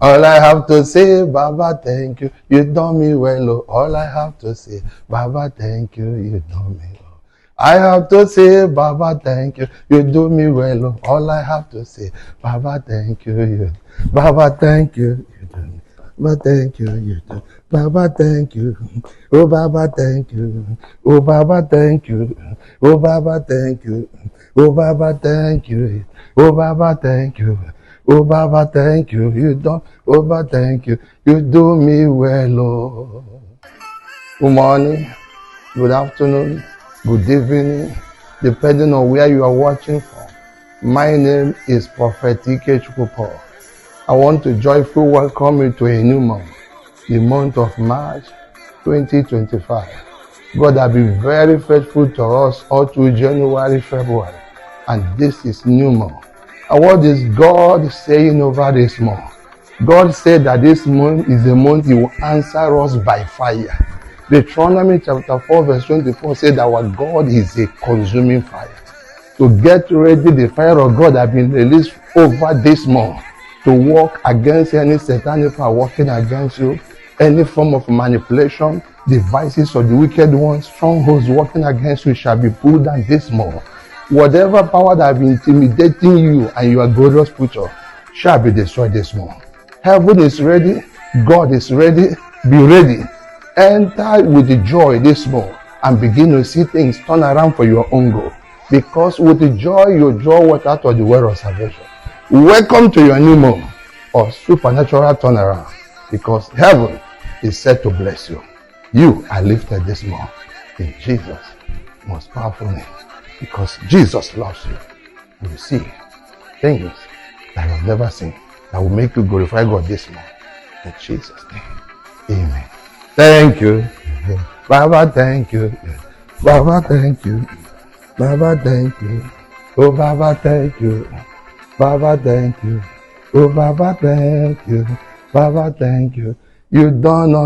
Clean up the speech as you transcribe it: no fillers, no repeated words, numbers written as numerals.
All I have to say, Baba, thank you. You done me well, oh. All I have to say, Baba, thank you. You done me well. I have to say, Baba, thank you. You do me well, oh. All I have to say, Baba, thank you. You, Baba, thank you. You do me. Baba, thank you. You do. Baba, thank you. Oh, Baba, thank you. Oh, Baba, thank you. Oh, Baba, thank you. Oh, Baba, thank you. Oh, Baba, thank you. Oh, Baba, thank you. You don't. Oh, Baba, thank you. You do me well, oh. Good morning, good afternoon, good evening, depending on where you are watching from. My name is Prophetic. I want to joyfully welcome you to a new month, the month of March 2025. God has been very faithful to us all through January, February, and this is new month. And what is God saying over this month? God said that this month is the month He will answer us by fire. Deuteronomy chapter 4 verse 24 said that our God is a consuming fire. To get ready, the fire of God has been released over this month to work against any satanic power working against you, any form of manipulation, devices of the wicked ones, strongholds working against you shall be pulled down this month. Whatever power that has been intimidating you and your glorious future shall be destroyed this month. Heaven is ready. God is ready. Be ready. Enter with the joy this month and begin to see things turn around for your own good. Because with the joy, you draw water out of the well of salvation. Welcome to your new month of supernatural turnaround. Because heaven is set to bless you. You are lifted this month in Jesus' most powerful name. Because Jesus loves you. You will see things that you have never seen that will make you glorify God this month. In Jesus' name. Amen. Thank you. Baba, thank you. Baba, thank you. Baba, thank you. Oh, Baba, thank you. Baba, thank you. Oh, Baba, thank you. Baba, thank you. You don't know.